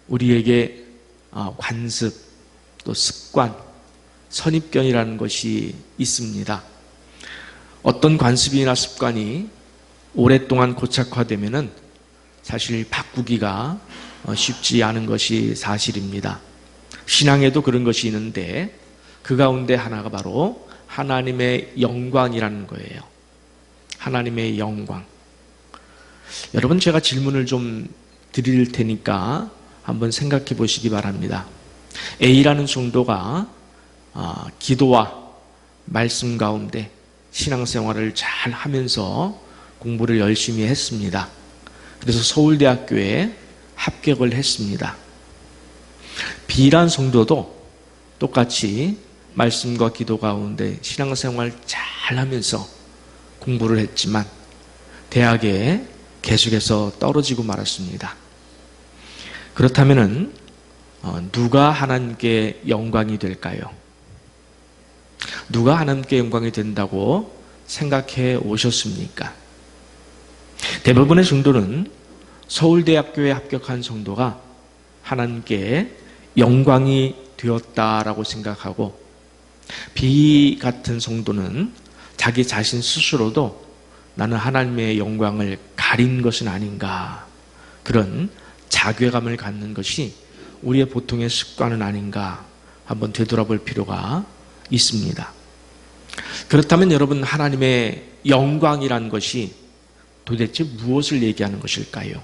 우리에게 관습, 또 습관, 선입견이라는 것이 있습니다. 어떤 관습이나 습관이 오랫동안 고착화되면은 사실 바꾸기가 쉽지 않은 것이 사실입니다. 신앙에도 그런 것이 있는데 그 가운데 하나가 바로 하나님의 영광이라는 거예요. 하나님의 영광. 여러분, 제가 질문을 좀 드릴 테니까 한번 생각해 보시기 바랍니다. A라는 성도가 기도와 말씀 가운데 신앙생활을 잘 하면서 공부를 열심히 했습니다. 그래서 서울대학교에 합격을 했습니다. B라는 성도도 똑같이 말씀과 기도 가운데 신앙생활 잘 하면서 공부를 했지만 대학에 계속해서 떨어지고 말았습니다. 그렇다면 누가 하나님께 영광이 될까요? 누가 하나님께 영광이 된다고 생각해 오셨습니까? 대부분의 성도는 서울대학교에 합격한 성도가 하나님께 영광이 되었다라고 생각하고, B 같은 성도는 자기 자신 스스로도 나는 하나님의 영광을 가린 것은 아닌가, 그런 자괴감을 갖는 것이 우리의 보통의 습관은 아닌가 한번 되돌아볼 필요가 있습니다. 그렇다면 여러분, 하나님의 영광이란 것이 도대체 무엇을 얘기하는 것일까요?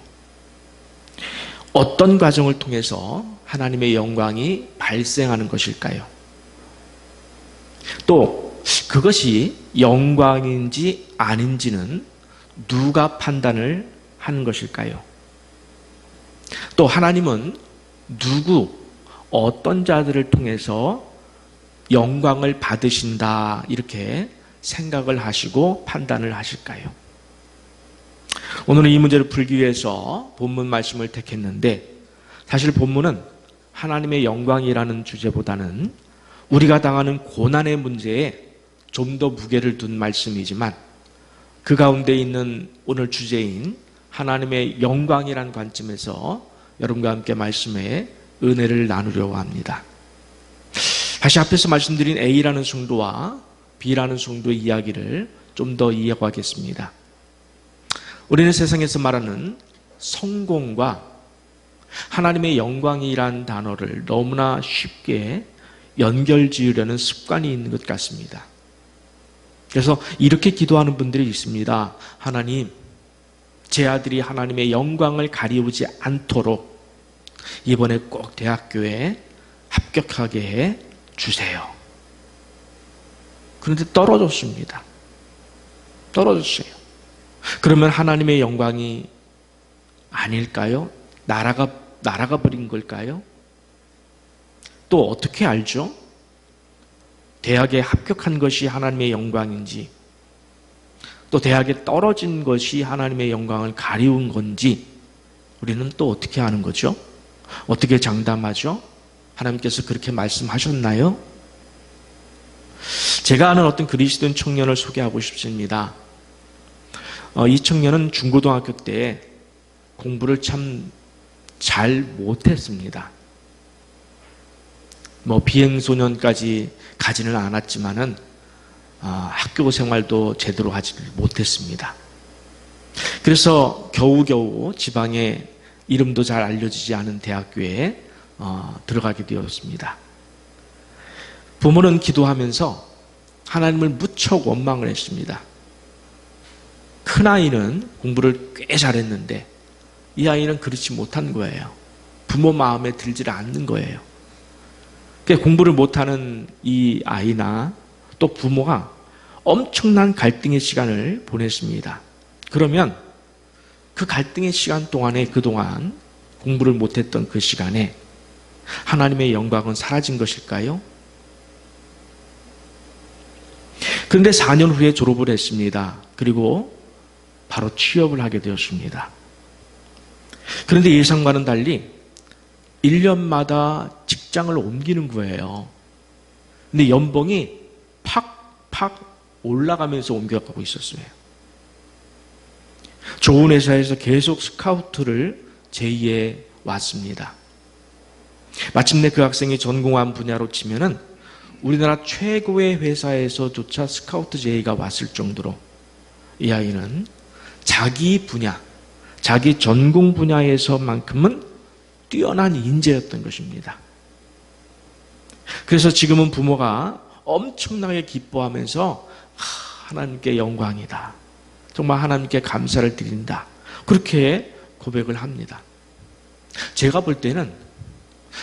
어떤 과정을 통해서 하나님의 영광이 발생하는 것일까요? 또 그것이 영광인지 아닌지는 누가 판단을 하는 것일까요? 또 하나님은 누구, 어떤 자들을 통해서 영광을 받으신다 이렇게 생각을 하시고 판단을 하실까요? 오늘은 이 문제를 풀기 위해서 본문 말씀을 택했는데, 사실 본문은 하나님의 영광이라는 주제보다는 우리가 당하는 고난의 문제에 좀 더 무게를 둔 말씀이지만, 그 가운데 있는 오늘 주제인 하나님의 영광이라는 관점에서 여러분과 함께 말씀의 은혜를 나누려고 합니다. 다시 앞에서 말씀드린 A라는 성도와 B라는 성도의 이야기를 좀 더 이해하겠습니다. 우리는 세상에서 말하는 성공과 하나님의 영광이란 단어를 너무나 쉽게 연결지으려는 습관이 있는 것 같습니다. 그래서 이렇게 기도하는 분들이 있습니다. 하나님, 제 아들이 하나님의 영광을 가리우지 않도록 이번에 꼭 대학교에 합격하게 해 주세요. 그런데 떨어졌습니다. 떨어졌어요. 그러면 하나님의 영광이 아닐까요? 날아가 버린 걸까요? 또 어떻게 알죠? 대학에 합격한 것이 하나님의 영광인지, 또 대학에 떨어진 것이 하나님의 영광을 가리운 건지 우리는 또 어떻게 아는 거죠? 어떻게 장담하죠? 하나님께서 그렇게 말씀하셨나요? 제가 아는 어떤 그리스도인 청년을 소개하고 싶습니다. 이 청년은 중고등학교 때 공부를 참 잘 못했습니다. 비행소년까지 가지는 않았지만은 학교 생활도 제대로 하지 못했습니다. 그래서 겨우겨우 지방에 이름도 잘 알려지지 않은 대학교에 들어가게 되었습니다. 부모는 기도하면서 하나님을 무척 원망을 했습니다. 큰아이는 공부를 꽤 잘했는데 이 아이는 그렇지 못한 거예요. 부모 마음에 들지를 않는 거예요. 공부를 못하는 이 아이나 또 부모가 엄청난 갈등의 시간을 보냈습니다. 그러면 그 갈등의 시간 동안에, 그동안 공부를 못했던 그 시간에 하나님의 영광은 사라진 것일까요? 그런데 4년 후에 졸업을 했습니다. 그리고 바로 취업을 하게 되었습니다. 그런데 예상과는 달리 1년마다 직장을 옮기는 거예요. 근데 연봉이 팍팍 올라가면서 옮겨가고 있었어요. 좋은 회사에서 계속 스카우트를 제의해 왔습니다. 마침내 그 학생이 전공한 분야로 치면은 우리나라 최고의 회사에서조차 스카우트 제의가 왔을 정도로 이 아이는 자기 분야, 자기 전공 분야에서만큼은 뛰어난 인재였던 것입니다. 그래서 지금은 부모가 엄청나게 기뻐하면서 하나님께 영광이다, 정말 하나님께 감사를 드린다, 그렇게 고백을 합니다. 제가 볼 때는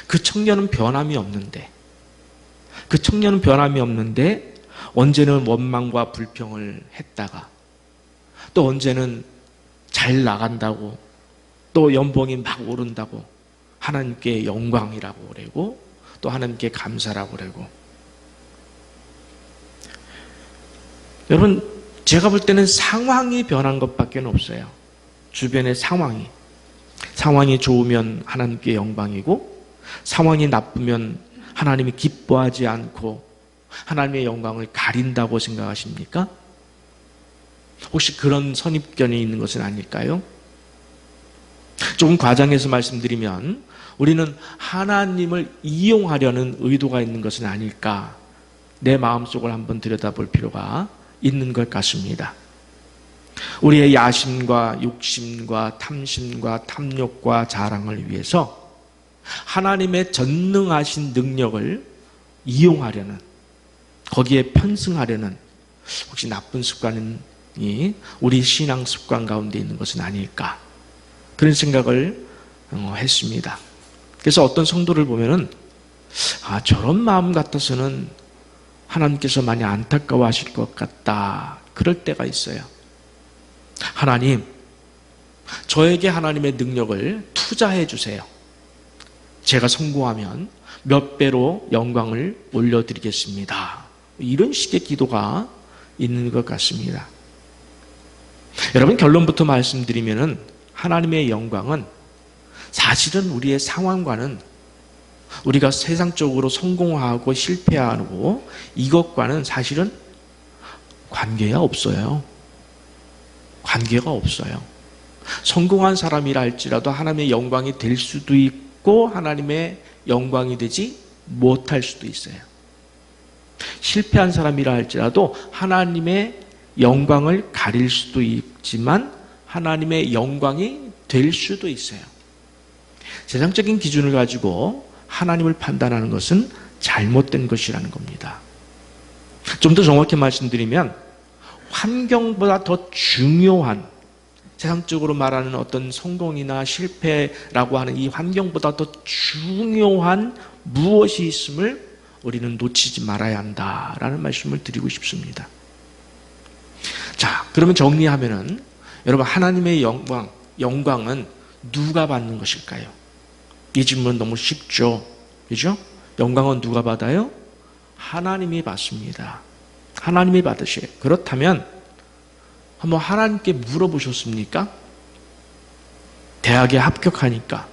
그 청년은 변함이 없는데 언제는 원망과 불평을 했다가 또 언제는 잘 나간다고 또 연봉이 막 오른다고 하나님께 영광이라고 그러고 또 하나님께 감사라고 그러고. 여러분, 제가 볼 때는 상황이 변한 것밖에 없어요. 주변의 상황이 좋으면 하나님께 영광이고 상황이 나쁘면 하나님이 기뻐하지 않고 하나님의 영광을 가린다고 생각하십니까? 혹시 그런 선입견이 있는 것은 아닐까요? 조금 과장해서 말씀드리면 우리는 하나님을 이용하려는 의도가 있는 것은 아닐까, 내 마음속을 한번 들여다볼 필요가 있는 것 같습니다. 우리의 야심과 욕심과 탐심과 탐욕과 자랑을 위해서 하나님의 전능하신 능력을 이용하려는, 거기에 편승하려는 혹시 나쁜 습관이 우리 신앙 습관 가운데 있는 것은 아닐까, 그런 생각을 했습니다. 그래서 어떤 성도를 보면은 저런 마음 같아서는 하나님께서 많이 안타까워하실 것 같다, 그럴 때가 있어요. 하나님, 저에게 하나님의 능력을 투자해 주세요. 제가 성공하면 몇 배로 영광을 올려드리겠습니다. 이런 식의 기도가 있는 것 같습니다. 여러분, 결론부터 말씀드리면은 하나님의 영광은 사실은 우리의 상황과는, 우리가 세상적으로 성공하고 실패하고 이것과는 사실은 관계가 없어요. 관계가 없어요. 성공한 사람이라 할지라도 하나님의 영광이 될 수도 있고 하나님의 영광이 되지 못할 수도 있어요. 실패한 사람이라 할지라도 하나님의 영광을 가릴 수도 있지만 하나님의 영광이 될 수도 있어요. 세상적인 기준을 가지고 하나님을 판단하는 것은 잘못된 것이라는 겁니다. 좀 더 정확히 말씀드리면 환경보다 더 중요한, 세상적으로 말하는 어떤 성공이나 실패라고 하는 이 환경보다 더 중요한 무엇이 있음을 우리는 놓치지 말아야 한다라는 말씀을 드리고 싶습니다. 자, 그러면 정리하면은 여러분, 하나님의 영광은 누가 받는 것일까요? 이 질문은 너무 쉽죠, 그죠? 영광은 누가 받아요? 하나님이 받습니다. 하나님이 받으셔요. 그렇다면 한번 하나님께 물어보셨습니까? 대학에 합격하니까,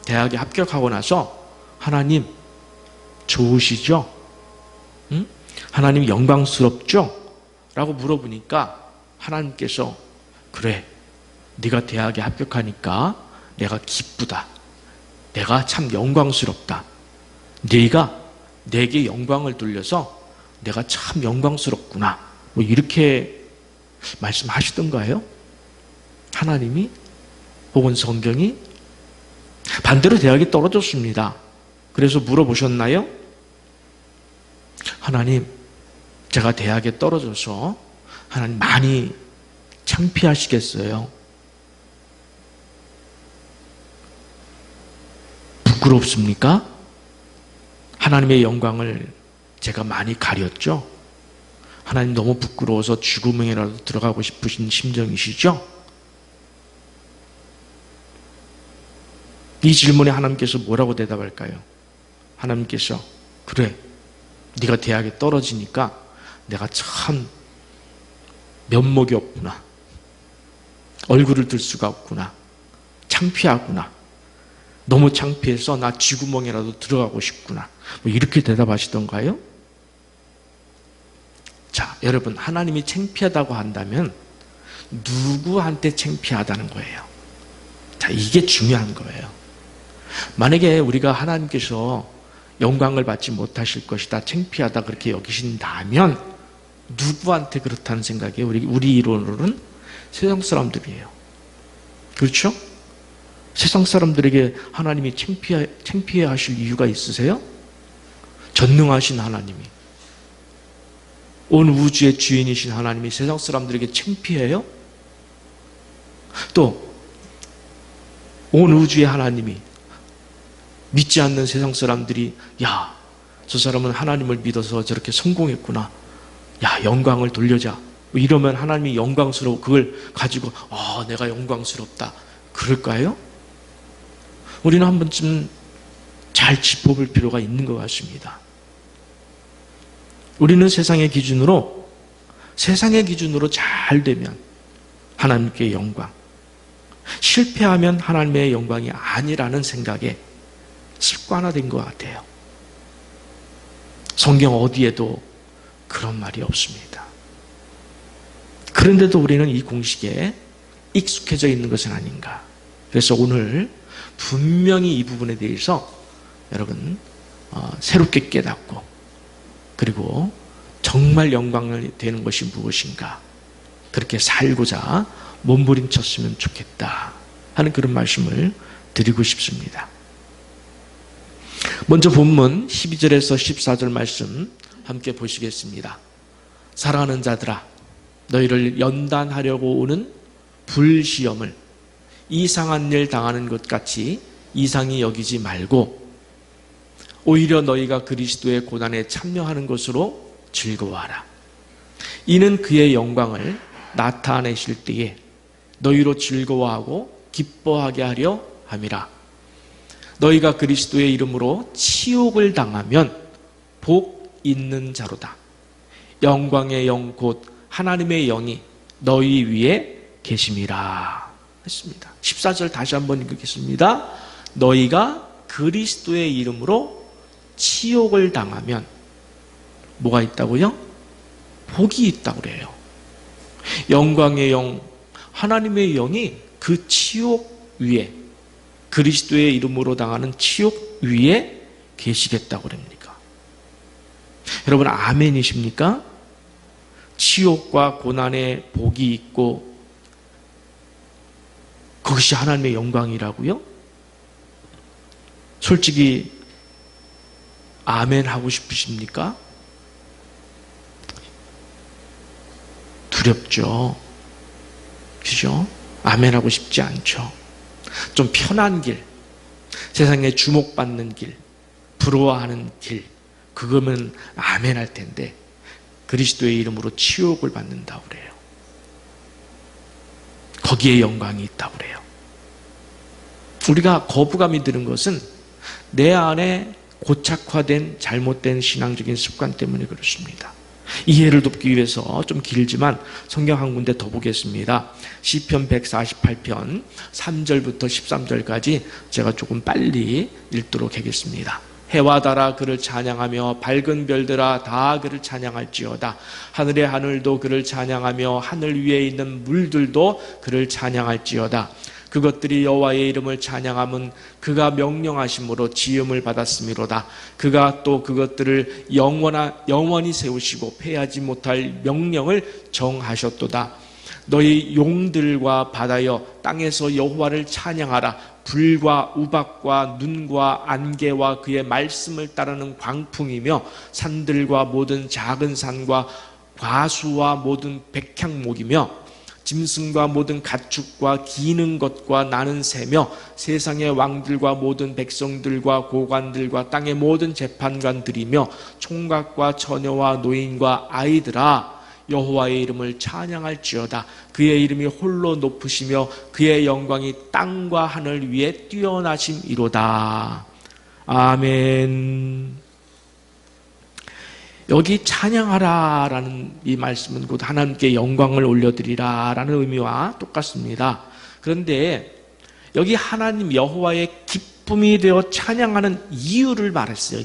대학에 합격하고 나서 하나님 좋으시죠? 하나님 영광스럽죠? 라고 물어보니까 하나님께서 그래, 네가 대학에 합격하니까 내가 기쁘다, 내가 참 영광스럽다, 네가 내게 영광을 돌려서 내가 참 영광스럽구나, 뭐 이렇게 말씀하시던가요? 하나님이 혹은 성경이? 반대로 대학이 떨어졌습니다. 그래서 물어보셨나요? 하나님, 제가 대학에 떨어져서 하나님 많이 창피하시겠어요? 부끄럽습니까? 하나님의 영광을 제가 많이 가렸죠? 하나님 너무 부끄러워서 쥐구멍이라도 들어가고 싶으신 심정이시죠? 이 질문에 하나님께서 뭐라고 대답할까요? 하나님께서 그래, 네가 대학에 떨어지니까 내가 참 면목이 없구나, 얼굴을 들 수가 없구나, 창피하구나, 너무 창피해서 나 쥐구멍이라도 들어가고 싶구나, 뭐 이렇게 대답하시던가요? 자, 여러분, 하나님이 창피하다고 한다면 누구한테 창피하다는 거예요? 자, 이게 중요한 거예요. 만약에 우리가 하나님께서 영광을 받지 못하실 것이다, 창피하다 그렇게 여기신다면 누구한테 그렇다는 생각이에요? 우리 이론으로는 세상 사람들이에요. 그렇죠? 세상 사람들에게 하나님이 창피해 하실 이유가 있으세요? 전능하신 하나님이, 온 우주의 주인이신 하나님이 세상 사람들에게 창피해요? 또 온 우주의 하나님이 믿지 않는 세상 사람들이 야, 저 사람은 하나님을 믿어서 저렇게 성공했구나, 야, 영광을 돌려자, 이러면 하나님이 영광스러워 그걸 가지고 내가 영광스럽다 그럴까요? 우리는 한 번쯤 잘 짚어볼 필요가 있는 것 같습니다. 우리는 세상의 기준으로 잘 되면 하나님께 영광, 실패하면 하나님의 영광이 아니라는 생각에 습관화된 것 같아요. 성경 어디에도 그런 말이 없습니다. 그런데도 우리는 이 공식에 익숙해져 있는 것은 아닌가. 그래서 오늘 분명히 이 부분에 대해서 여러분 새롭게 깨닫고, 그리고 정말 영광을 되는 것이 무엇인가, 그렇게 살고자 몸부림쳤으면 좋겠다 하는 그런 말씀을 드리고 싶습니다. 먼저 본문 12절에서 14절 말씀 함께 보시겠습니다. 사랑하는 자들아, 너희를 연단하려고 오는 불시험을 이상한 일 당하는 것 같이 이상히 여기지 말고 오히려 너희가 그리스도의 고난에 참여하는 것으로 즐거워하라. 이는 그의 영광을 나타내실 때에 너희로 즐거워하고 기뻐하게 하려 함이라. 너희가 그리스도의 이름으로 치욕을 당하면 복 있는 자로다. 영광의 영 곧 하나님의 영이 너희 위에 계심이라 했습니다. 14절 다시 한번 읽겠습니다. 너희가 그리스도의 이름으로 치욕을 당하면 뭐가 있다고요? 복이 있다고 그래요. 영광의 영, 하나님의 영이 그 치욕 위에, 그리스도의 이름으로 당하는 치욕 위에 계시겠다고 그럽니까? 여러분 아멘이십니까? 치욕과 고난의 복이 있고 그것이 하나님의 영광이라고요? 솔직히 아멘 하고 싶으십니까? 두렵죠. 그죠? 아멘 하고 싶지 않죠. 좀 편한 길, 세상에 주목받는 길, 부러워하는 길, 그거면 아멘 할 텐데 그리스도의 이름으로 치욕을 받는다고 그래요. 거기에 영광이 있다고 그래요. 우리가 거부감이 드는 것은 내 안에 고착화된 잘못된 신앙적인 습관 때문에 그렇습니다. 이해를 돕기 위해서 좀 길지만 성경 한 군데 더 보겠습니다. 시편 148편 3절부터 13절까지 제가 조금 빨리 읽도록 하겠습니다. 해와 달아 그를 찬양하며 밝은 별들아 다 그를 찬양할지어다. 하늘의 하늘도 그를 찬양하며 하늘 위에 있는 물들도 그를 찬양할지어다. 그것들이 여호와의 이름을 찬양함은 그가 명령하심으로 지음을 받았음이로다. 그가 또 그것들을 영원히 세우시고 패하지 못할 명령을 정하셨도다. 너희 용들과 바다여 땅에서 여호와를 찬양하라. 불과 우박과 눈과 안개와 그의 말씀을 따르는 광풍이며 산들과 모든 작은 산과 과수와 모든 백향목이며 짐승과 모든 가축과 기는 것과 나는 새며 세상의 왕들과 모든 백성들과 고관들과 땅의 모든 재판관들이며 총각과 처녀와 노인과 아이들아 여호와의 이름을 찬양할지어다. 그의 이름이 홀로 높으시며 그의 영광이 땅과 하늘 위에 뛰어나심이로다. 아멘. 여기 찬양하라라는 이 말씀은 곧 하나님께 영광을 올려드리라라는 의미와 똑같습니다. 그런데 여기 하나님 여호와의 기쁨이 되어 찬양하는 이유를 말했어요.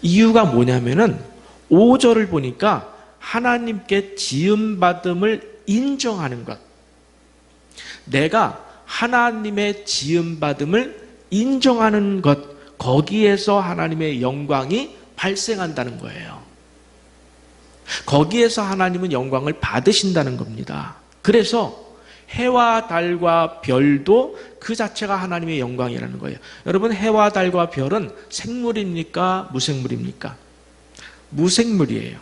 이유가 뭐냐면은 5절을 보니까 하나님께 지음받음을 인정하는 것. 내가 하나님의 지음받음을 인정하는 것, 거기에서 하나님의 영광이 발생한다는 거예요. 거기에서 하나님은 영광을 받으신다는 겁니다. 그래서 해와 달과 별도 그 자체가 하나님의 영광이라는 거예요. 여러분, 해와 달과 별은 생물입니까? 무생물입니까? 무생물이에요.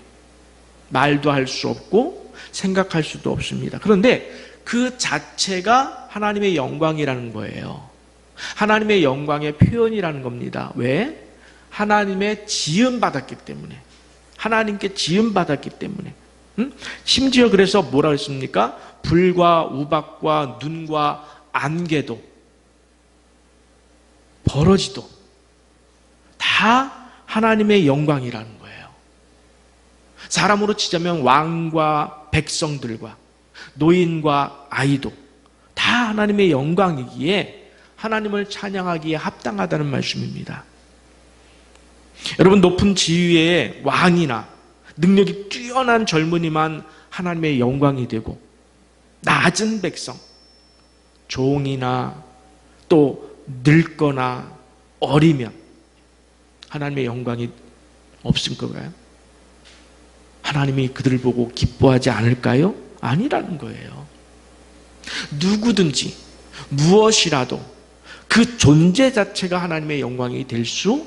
말도 할 수 없고 생각할 수도 없습니다. 그런데 그 자체가 하나님의 영광이라는 거예요. 하나님의 영광의 표현이라는 겁니다. 왜? 하나님의 지음받았기 때문에. 하나님께 지음받았기 때문에. 심지어 그래서 뭐라고 했습니까? 불과 우박과 눈과 안개도 버러지도 다 하나님의 영광이라는 거예요. 사람으로 치자면 왕과 백성들과 노인과 아이도 다 하나님의 영광이기에 하나님을 찬양하기에 합당하다는 말씀입니다. 여러분, 높은 지위의 왕이나 능력이 뛰어난 젊은이만 하나님의 영광이 되고, 낮은 백성, 종이나 또 늙거나 어리면 하나님의 영광이 없을 건가요? 하나님이 그들을 보고 기뻐하지 않을까요? 아니라는 거예요. 누구든지 무엇이라도 그 존재 자체가 하나님의 영광이 될 수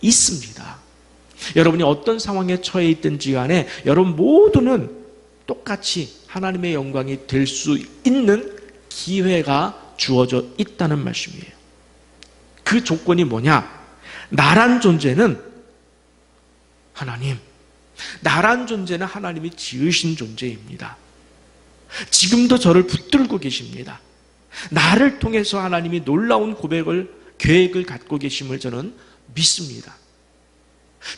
있습니다. 여러분이 어떤 상황에 처해 있든지 간에 여러분 모두는 똑같이 하나님의 영광이 될 수 있는 기회가 주어져 있다는 말씀이에요. 그 조건이 뭐냐? 나란 존재는 하나님, 나란 존재는 하나님이 지으신 존재입니다. 지금도 저를 붙들고 계십니다. 나를 통해서 하나님이 놀라운 계획을 갖고 계심을 저는 믿습니다.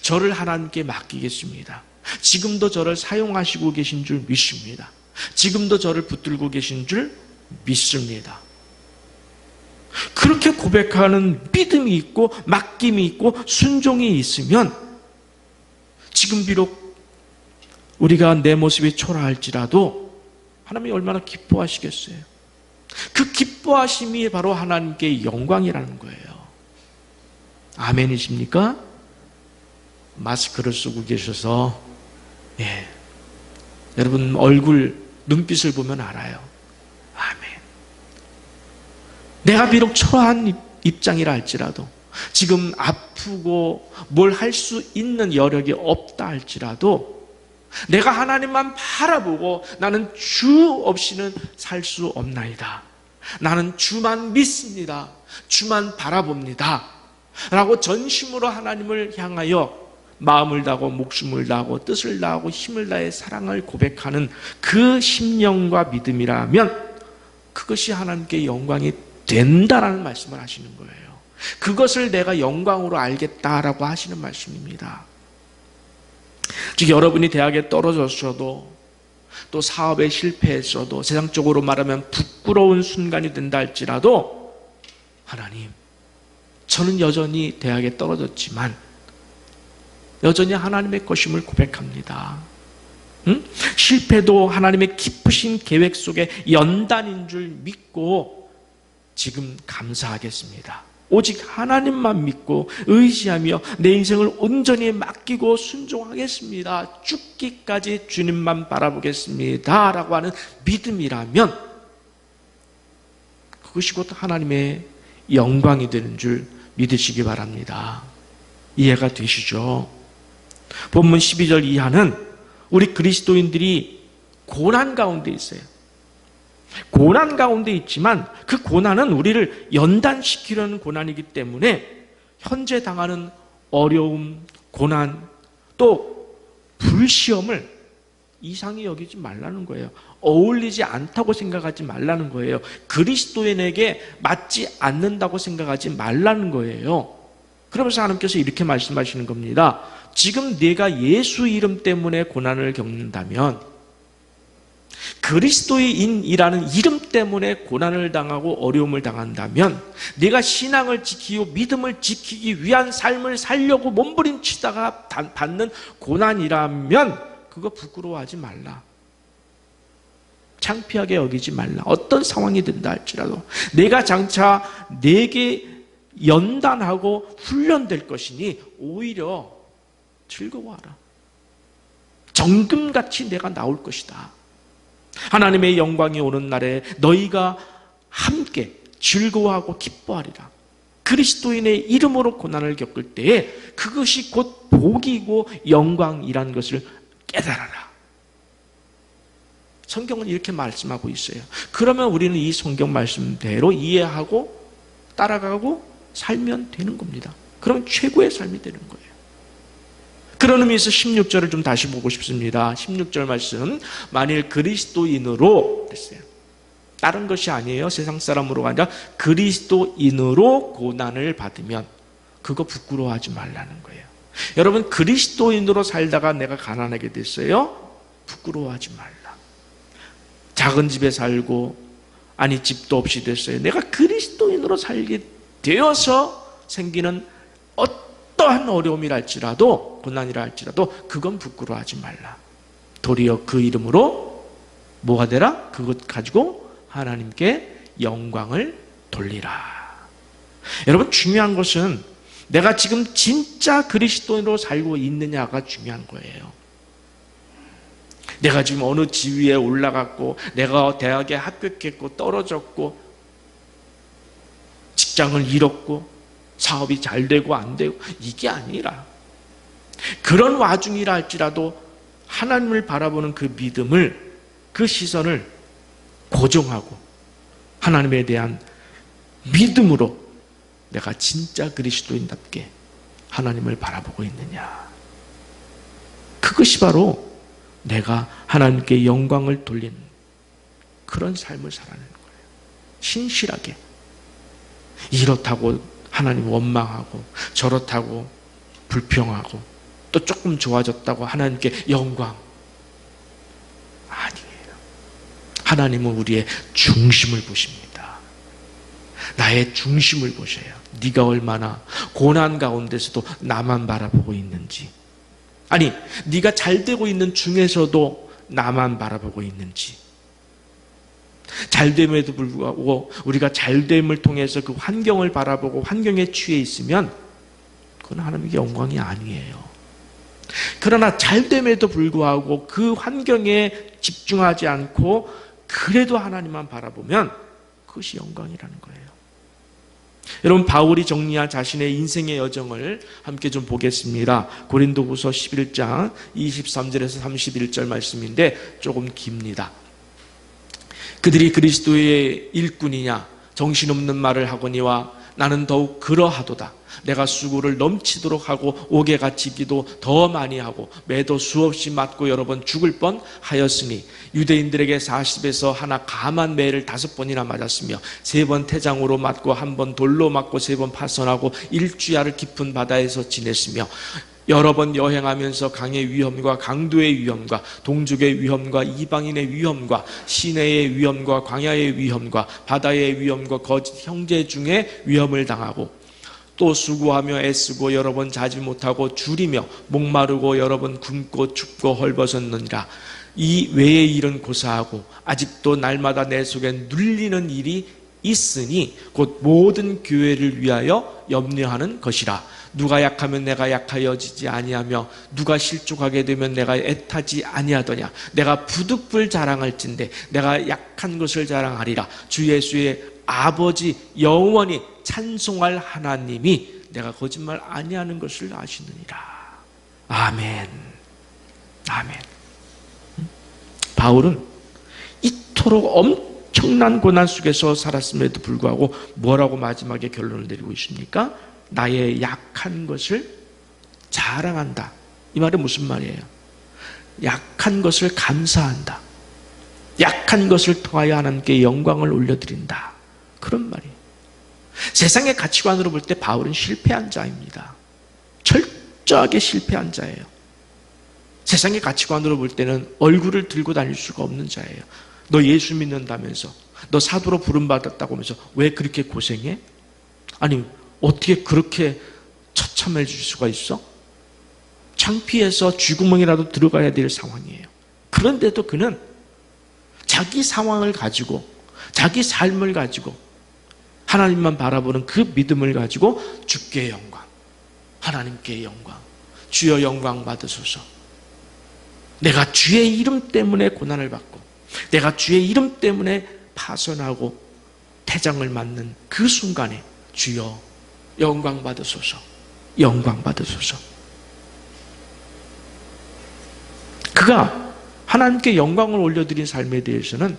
저를 하나님께 맡기겠습니다. 지금도 저를 사용하시고 계신 줄 믿습니다. 지금도 저를 붙들고 계신 줄 믿습니다. 그렇게 고백하는 믿음이 있고 맡김이 있고 순종이 있으면 지금 비록 우리가 내 모습이 초라할지라도 하나님이 얼마나 기뻐하시겠어요. 그 기뻐하심이 바로 하나님께 영광이라는 거예요. 아멘이십니까? 마스크를 쓰고 계셔서 여러분 얼굴 눈빛을 보면 알아요. 아멘. 내가 비록 초라한 입장이라 할지라도 지금 아프고 뭘 할 수 있는 여력이 없다 할지라도 내가 하나님만 바라보고 나는 주 없이는 살 수 없나이다. 나는 주만 믿습니다. 주만 바라봅니다. 라고 전심으로 하나님을 향하여 마음을 다하고 목숨을 다하고 뜻을 다하고 힘을 다해 사랑을 고백하는 그 심령과 믿음이라면 그것이 하나님께 영광이 된다라는 말씀을 하시는 거예요. 그것을 내가 영광으로 알겠다라고 하시는 말씀입니다. 즉 여러분이 대학에 떨어졌어도 또 사업에 실패했어도 세상적으로 말하면 부끄러운 순간이 된다 할지라도 하나님, 저는 여전히 대학에 떨어졌지만 여전히 하나님의 것임을 고백합니다. 실패도 하나님의 깊으신 계획 속에 연단인 줄 믿고 지금 감사하겠습니다. 오직 하나님만 믿고 의지하며 내 인생을 온전히 맡기고 순종하겠습니다. 죽기까지 주님만 바라보겠습니다. 라고 하는 믿음이라면 그것이 곧 하나님의 영광이 되는 줄 믿으시기 바랍니다. 이해가 되시죠? 본문 12절 이하는 우리 그리스도인들이 고난 가운데 있어요. 고난 가운데 있지만 그 고난은 우리를 연단시키려는 고난이기 때문에 현재 당하는 어려움, 고난, 또 불시험을 이상히 여기지 말라는 거예요. 어울리지 않다고 생각하지 말라는 거예요. 그리스도인에게 맞지 않는다고 생각하지 말라는 거예요. 그러면서 하나님께서 이렇게 말씀하시는 겁니다. 지금 네가 예수 이름 때문에 고난을 겪는다면, 그리스도인이라는 이름 때문에 고난을 당하고 어려움을 당한다면, 네가 신앙을 지키고 믿음을 지키기 위한 삶을 살려고 몸부림치다가 받는 고난이라면 그거 부끄러워하지 말라. 창피하게 여기지 말라. 어떤 상황이 된다 할지라도 내가 장차 내게 연단하고 훈련될 것이니 오히려 즐거워하라. 정금같이 내가 나올 것이다. 하나님의 영광이 오는 날에 너희가 함께 즐거워하고 기뻐하리라. 그리스도인의 이름으로 고난을 겪을 때에 그것이 곧 복이고 영광이라는 것을 깨달아라. 성경은 이렇게 말씀하고 있어요. 그러면 우리는 이 성경 말씀대로 이해하고 따라가고 살면 되는 겁니다. 그러면 최고의 삶이 되는 거예요. 그런 의미에서 16절을 좀 다시 보고 싶습니다. 16절 말씀, 만일 그리스도인으로 됐어요. 다른 것이 아니에요. 세상 사람으로가 아니라 그리스도인으로 고난을 받으면 그거 부끄러워하지 말라는 거예요. 여러분, 그리스도인으로 살다가 내가 가난하게 됐어요. 부끄러워하지 말라. 작은 집에 살고 아니 집도 없이 됐어요. 내가 그리스도인으로 살게 되어서 생기는 어떠한 어려움이랄지라도 고난이라 할지라도 그건 부끄러워하지 말라. 도리어 그 이름으로 뭐가 되라? 그것 가지고 하나님께 영광을 돌리라. 여러분, 중요한 것은 내가 지금 진짜 그리스도인으로 살고 있느냐가 중요한 거예요. 내가 지금 어느 지위에 올라갔고 내가 대학에 합격했고 떨어졌고 직장을 잃었고 사업이 잘 되고 안 되고 이게 아니라 그런 와중이라 할지라도 하나님을 바라보는 그 믿음을, 그 시선을 고정하고 하나님에 대한 믿음으로 내가 진짜 그리스도인답게 하나님을 바라보고 있느냐. 그것이 바로 내가 하나님께 영광을 돌리는 그런 삶을 살아내는 거예요. 신실하게. 이렇다고 하나님 원망하고 저렇다고 불평하고 또 조금 좋아졌다고 하나님께 영광. 아니에요. 하나님은 우리의 중심을 보십니다. 나의 중심을 보셔요. 네가 얼마나 고난 가운데서도 나만 바라보고 있는지, 아니 네가 잘 되고 있는 중에서도 나만 바라보고 있는지, 잘됨에도 불구하고 우리가 잘됨을 통해서 그 환경을 바라보고 환경에 취해 있으면 그건 하나님의 영광이 아니에요. 그러나 잘됨에도 불구하고 그 환경에 집중하지 않고 그래도 하나님만 바라보면 그것이 영광이라는 거예요. 여러분, 바울이 정리한 자신의 인생의 여정을 함께 좀 보겠습니다. 고린도후서 11장 23절에서 31절 말씀인데 조금 깁니다. 그들이 그리스도의 일꾼이냐 정신없는 말을 하거니와 나는 더욱 그러하도다. 내가 수고를 넘치도록 하고 옥에 갇히기도 더 많이 하고 매도 수없이 맞고 여러 번 죽을 뻔하였으니 유대인들에게 40에서 하나 감한 매를 5번이나 맞았으며 3번 태장으로 맞고 1번 돌로 맞고 3번 파선하고 일주야를 깊은 바다에서 지냈으며 여러 번 여행하면서 강의 위험과 강도의 위험과 동족의 위험과 이방인의 위험과 시내의 위험과 광야의 위험과 바다의 위험과 거짓 형제 중에 위험을 당하고 또 수고하며 애쓰고 여러 번 자지 못하고 줄이며 목마르고 여러 번 굶고 춥고 헐벗었느니라. 이 외의 일은 고사하고 아직도 날마다 내 속에 눌리는 일이 있으니 곧 모든 교회를 위하여 염려하는 것이라. 누가 약하면 내가 약하여지지 아니하며 누가 실족하게 되면 내가 애타지 아니하더냐. 내가 부득불 자랑할진대 내가 약한 것을 자랑하리라. 주 예수의 아버지 영원히 찬송할 하나님이 내가 거짓말 아니하는 것을 아시느니라. 아멘. 아멘. 바울은 이토록 엄청난 고난 속에서 살았음에도 불구하고 뭐라고 마지막에 결론을 내리고 있습니까? 나의 약한 것을 자랑한다. 이 말이 무슨 말이에요? 약한 것을 감사한다. 약한 것을 통하여 하나님께 영광을 올려드린다. 그런 말이에요. 세상의 가치관으로 볼 때 바울은 실패한 자입니다. 철저하게 실패한 자예요. 세상의 가치관으로 볼 때는 얼굴을 들고 다닐 수가 없는 자예요. 너 예수 믿는다면서, 너 사도로 부름받았다고 하면서 왜 그렇게 고생해? 아니 어떻게 그렇게 처참해질 수가 있어? 창피해서 쥐구멍이라도 들어가야 될 상황이에요. 그런데도 그는 자기 상황을 가지고 자기 삶을 가지고 하나님만 바라보는 그 믿음을 가지고 주께 영광, 하나님께 영광, 주여 영광 받으소서. 내가 주의 이름 때문에 고난을 받고 내가 주의 이름 때문에 파선하고 태장을 맞는 그 순간에 주여 영광 받으소서, 영광 받으소서. 그가 하나님께 영광을 올려드린 삶에 대해서는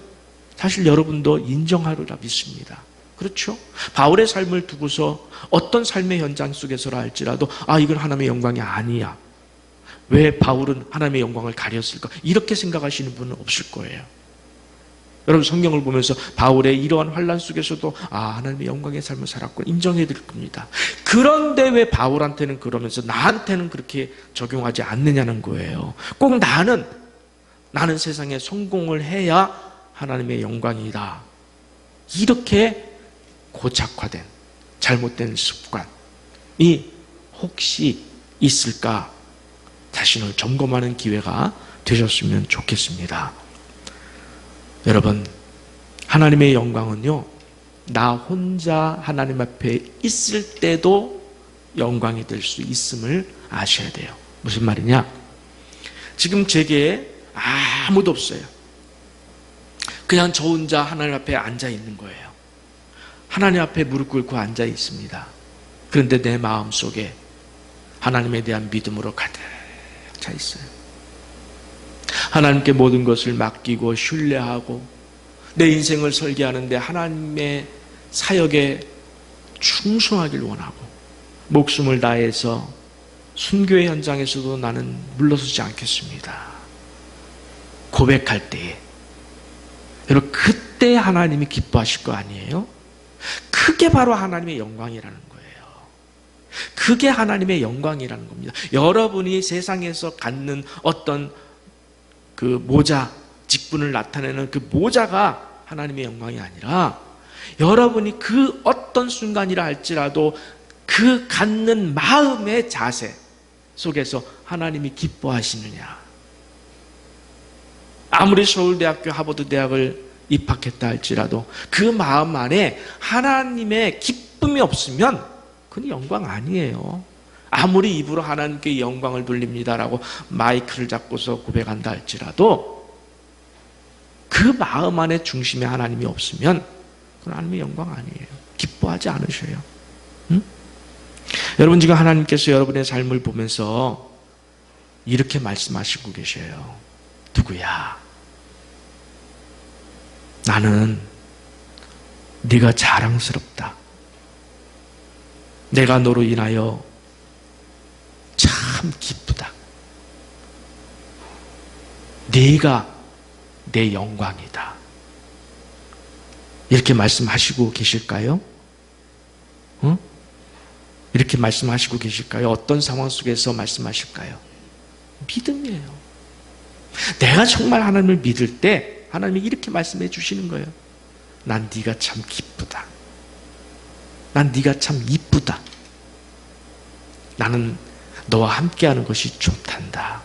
사실 여러분도 인정하리라 믿습니다. 그렇죠? 바울의 삶을 두고서 어떤 삶의 현장 속에서라 할지라도 이건 하나님의 영광이 아니야. 왜 바울은 하나님의 영광을 가렸을까? 이렇게 생각하시는 분은 없을 거예요. 여러분 성경을 보면서 바울의 이러한 환난 속에서도 하나님의 영광의 삶을 살았구나 인정해 드릴 겁니다. 그런데 왜 바울한테는 그러면서 나한테는 그렇게 적용하지 않느냐는 거예요. 꼭 나는 세상에 성공을 해야 하나님의 영광이다. 이렇게 고착화된 잘못된 습관이 혹시 있을까 자신을 점검하는 기회가 되셨으면 좋겠습니다. 여러분, 하나님의 영광은요, 나 혼자 하나님 앞에 있을 때도 영광이 될 수 있음을 아셔야 돼요. 무슨 말이냐? 지금 제게 아무도 없어요. 그냥 저 혼자 하나님 앞에 앉아 있는 거예요. 하나님 앞에 무릎 꿇고 앉아 있습니다. 그런데 내 마음 속에 하나님에 대한 믿음으로 가득 차 있어요. 하나님께 모든 것을 맡기고 신뢰하고 내 인생을 설계하는데 하나님의 사역에 충성하길 원하고 목숨을 다해서 순교의 현장에서도 나는 물러서지 않겠습니다. 고백할 때에 여러분 그때 하나님이 기뻐하실 거 아니에요? 그게 바로 하나님의 영광이라는 거예요. 그게 하나님의 영광이라는 겁니다. 여러분이 세상에서 갖는 어떤 그 모자, 직분을 나타내는 그 모자가 하나님의 영광이 아니라 여러분이 그 어떤 순간이라 할지라도 그 갖는 마음의 자세 속에서 하나님이 기뻐하시느냐. 아무리 서울대학교 하버드대학을 입학했다 할지라도 그 마음 안에 하나님의 기쁨이 없으면 그건 영광 아니에요. 아무리 입으로 하나님께 영광을 돌립니다라고 마이크를 잡고서 고백한다 할지라도 그 마음 안에 중심에 하나님이 없으면 그건 하나님의 영광 아니에요. 기뻐하지 않으셔요. 응? 여러분 지금 하나님께서 여러분의 삶을 보면서 이렇게 말씀하시고 계셔요. 누구야? 나는 네가 자랑스럽다. 내가 너로 인하여 참 기쁘다. 네가 내 영광이다. 이렇게 말씀하시고 계실까요? 응? 이렇게 말씀하시고 계실까요? 어떤 상황 속에서 말씀하실까요? 믿음이에요. 내가 정말 하나님을 믿을 때 하나님이 이렇게 말씀해 주시는 거예요. 난 네가 참 기쁘다. 난 네가 참 이쁘다. 나는 너와 함께하는 것이 좋단다.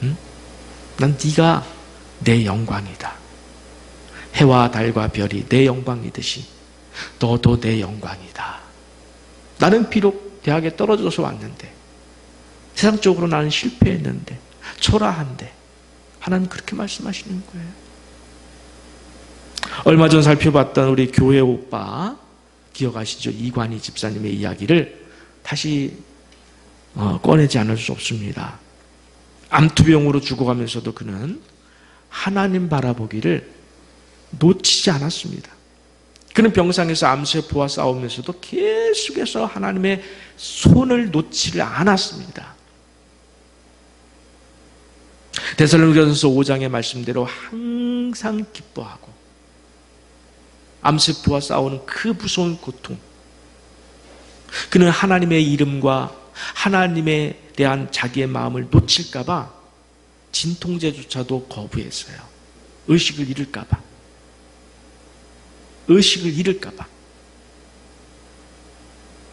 응? 난 네가 내 영광이다. 해와 달과 별이 내 영광이듯이 너도 내 영광이다. 나는 비록 대학에 떨어져서 왔는데 세상적으로 나는 실패했는데 초라한데 하나님 그렇게 말씀하시는 거예요. 얼마 전 살펴봤던 우리 교회 오빠 기억하시죠? 이관희 집사님의 이야기를 다시 꺼내지 않을 수 없습니다. 암투병으로 죽어가면서도 그는 하나님 바라보기를 놓치지 않았습니다. 그는 병상에서 암세포와 싸우면서도 계속해서 하나님의 손을 놓지를 않았습니다. 데살로니가전서 5장의 말씀대로 항상 기뻐하고 암세포와 싸우는 그 무서운 고통, 그는 하나님의 이름과 하나님에 대한 자기의 마음을 놓칠까봐 진통제조차도 거부했어요. 의식을 잃을까봐. 의식을 잃을까봐.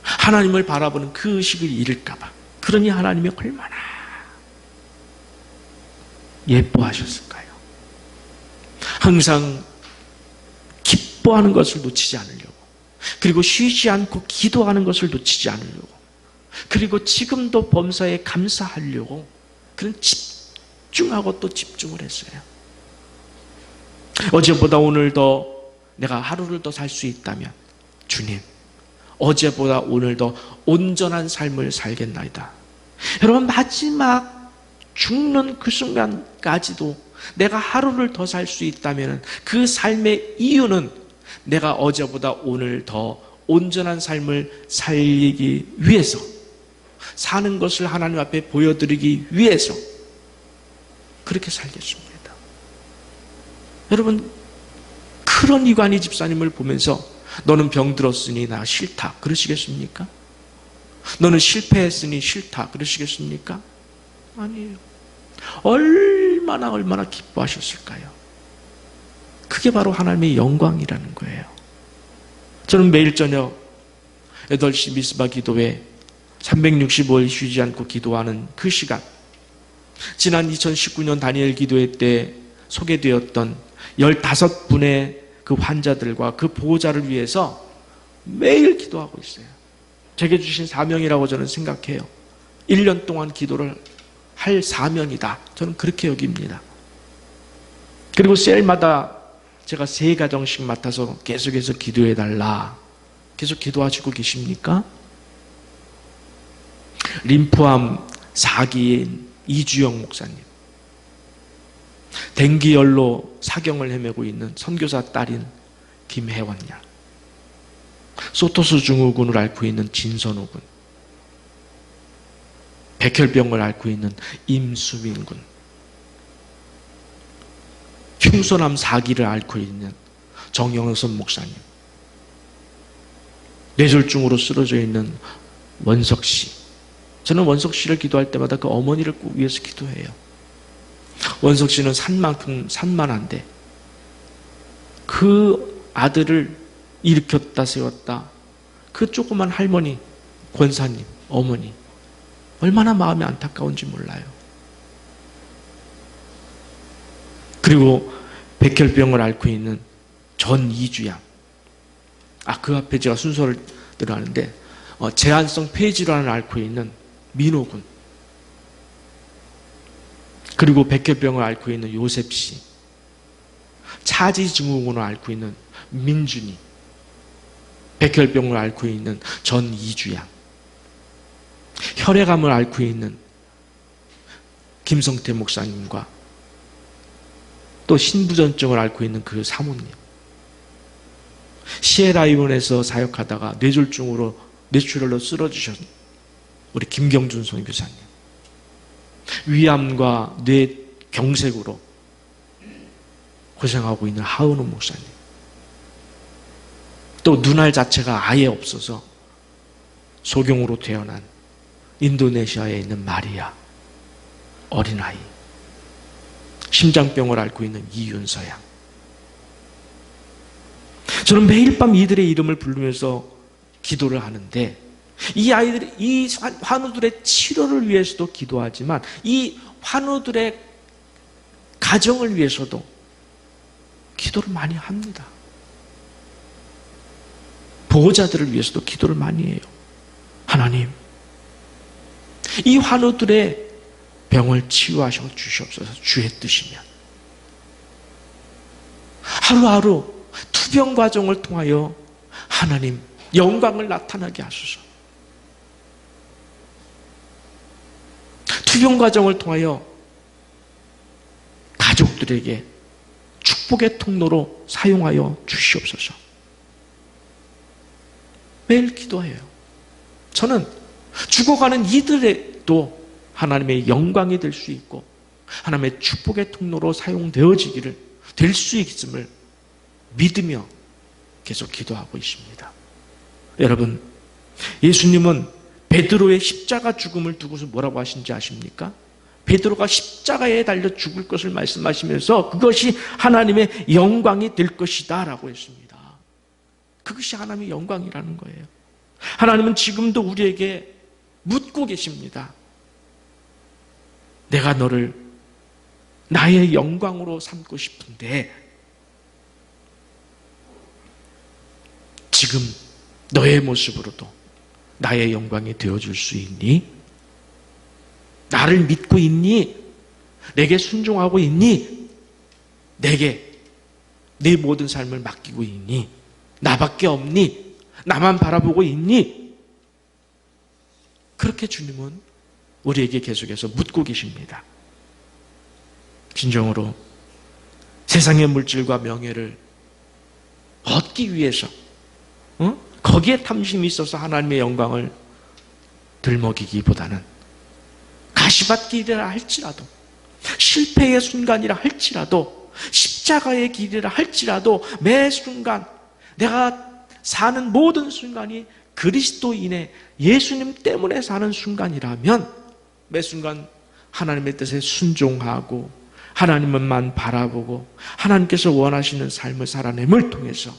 하나님을 바라보는 그 의식을 잃을까봐. 그러니 하나님이 얼마나 예뻐하셨을까요? 항상 기뻐하는 것을 놓치지 않으려고, 그리고 쉬지 않고 기도하는 것을 놓치지 않으려고, 그리고 지금도 범사에 감사하려고 그런 집중하고 또 집중을 했어요. 어제보다 오늘 더 내가 하루를 더 살 수 있다면, 주님, 어제보다 오늘 더 온전한 삶을 살겠나이다. 여러분, 마지막 죽는 그 순간까지도 내가 하루를 더 살 수 있다면 그 삶의 이유는 내가 어제보다 오늘 더 온전한 삶을 살기 위해서, 사는 것을 하나님 앞에 보여드리기 위해서 그렇게 살겠습니다. 여러분, 그런 이관희 집사님을 보면서 너는 병들었으니 나 싫다 그러시겠습니까? 너는 실패했으니 싫다 그러시겠습니까? 아니에요. 얼마나 기뻐하셨을까요? 그게 바로 하나님의 영광이라는 거예요. 저는 매일 저녁 8시 미스바 기도회 365일 쉬지 않고 기도하는 그 시간, 지난 2019년 다니엘 기도회 때 소개되었던 15분의 그 환자들과 그 보호자를 위해서 매일 기도하고 있어요. 제게 주신 사명이라고 저는 생각해요. 1년 동안 기도를 할 사명이다, 저는 그렇게 여깁니다. 그리고 셀마다 제가 3가정씩 맡아서 계속해서 기도해달라, 계속 기도하시고 계십니까? 림프암 4기인 이주영 목사님, 댕기열로 사경을 헤매고 있는 선교사 딸인 김혜원 양, 소토스 증후군을 앓고 있는 진선호 군, 백혈병을 앓고 있는 임수민 군, 흉소암 4기를 앓고 있는 정영선 목사님, 뇌졸중으로 쓰러져 있는 원석 씨. 저는 원석 씨를 기도할 때마다 그 어머니를 꼭 위해서 기도해요. 원석 씨는 산만큼 산만한데 그 아들을 일으켰다 세웠다 그 조그만 할머니, 권사님, 어머니, 얼마나 마음이 안타까운지 몰라요. 그리고 백혈병을 앓고 있는 전이주양, 그 앞에 제가 순서를 들어가는데 제한성 폐질환을 앓고 있는 민호군, 그리고 백혈병을 앓고 있는 요셉씨, 차지증후군을 앓고 있는 민준이, 백혈병을 앓고 있는 전이주양, 혈액암을 앓고 있는 김성태 목사님과 또 신부전증을 앓고 있는 그 사모님, 시에라이온에서 사역하다가 뇌졸중으로 뇌출혈로 쓰러지신 우리 김경준 선교사님, 위암과 뇌경색으로 고생하고 있는 하은우 목사님, 또 눈알 자체가 아예 없어서 소경으로 태어난 인도네시아에 있는 마리아 어린아이, 심장병을 앓고 있는 이윤서 양. 저는 매일 밤 이들의 이름을 부르면서 기도를 하는데, 이 아이들이, 이 환우들의 치료를 위해서도 기도하지만 이 환우들의 가정을 위해서도 기도를 많이 합니다. 보호자들을 위해서도 기도를 많이 해요. 하나님, 이 환우들의 병을 치유하셔 주시옵소서. 주의 뜻이면 하루하루 투병 과정을 통하여 하나님 영광을 나타나게 하소서. 투병 과정을 통하여 가족들에게 축복의 통로로 사용하여 주시옵소서. 매일 기도해요. 저는 죽어가는 이들에도 하나님의 영광이 될 수 있고 하나님의 축복의 통로로 사용되어지기를 될 수 있음을 믿으며 계속 기도하고 있습니다. 여러분, 예수님은 베드로의 십자가 죽음을 두고서 뭐라고 하신지 아십니까? 베드로가 십자가에 달려 죽을 것을 말씀하시면서 그것이 하나님의 영광이 될 것이다 라고 했습니다. 그것이 하나님의 영광이라는 거예요. 하나님은 지금도 우리에게 묻고 계십니다. 내가 너를 나의 영광으로 삼고 싶은데 지금 너의 모습으로도 나의 영광이 되어줄 수 있니? 나를 믿고 있니? 내게 순종하고 있니? 내게 네 모든 삶을 맡기고 있니? 나밖에 없니? 나만 바라보고 있니? 그렇게 주님은 우리에게 계속해서 묻고 계십니다. 진정으로 세상의 물질과 명예를 얻기 위해서 거기에 탐심이 있어서 하나님의 영광을 들먹이기보다는 가시밭길이라 할지라도 실패의 순간이라 할지라도 십자가의 길이라 할지라도 매 순간 내가 사는 모든 순간이 그리스도인의 예수님 때문에 사는 순간이라면 매 순간 하나님의 뜻에 순종하고 하나님만 바라보고 하나님께서 원하시는 삶을 살아냄을 통해서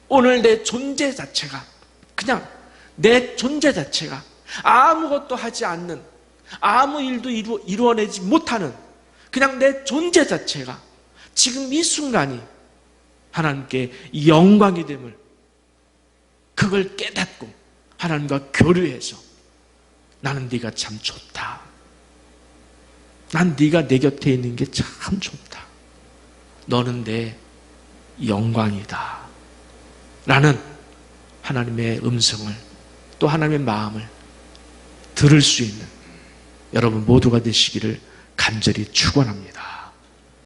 오늘 내 존재 자체가 그냥 내 존재 자체가 아무것도 하지 않는 아무 일도 이루어내지 못하는 그냥 내 존재 자체가 지금 이 순간이 하나님께 영광이 됨을 그걸 깨닫고 하나님과 교류해서 나는 네가 참 좋다. 난 네가 내 곁에 있는 게 참 좋다. 너는 내 영광이다. 라는 하나님의 음성을 또 하나님의 마음을 들을 수 있는 여러분 모두가 되시기를 간절히 축원합니다.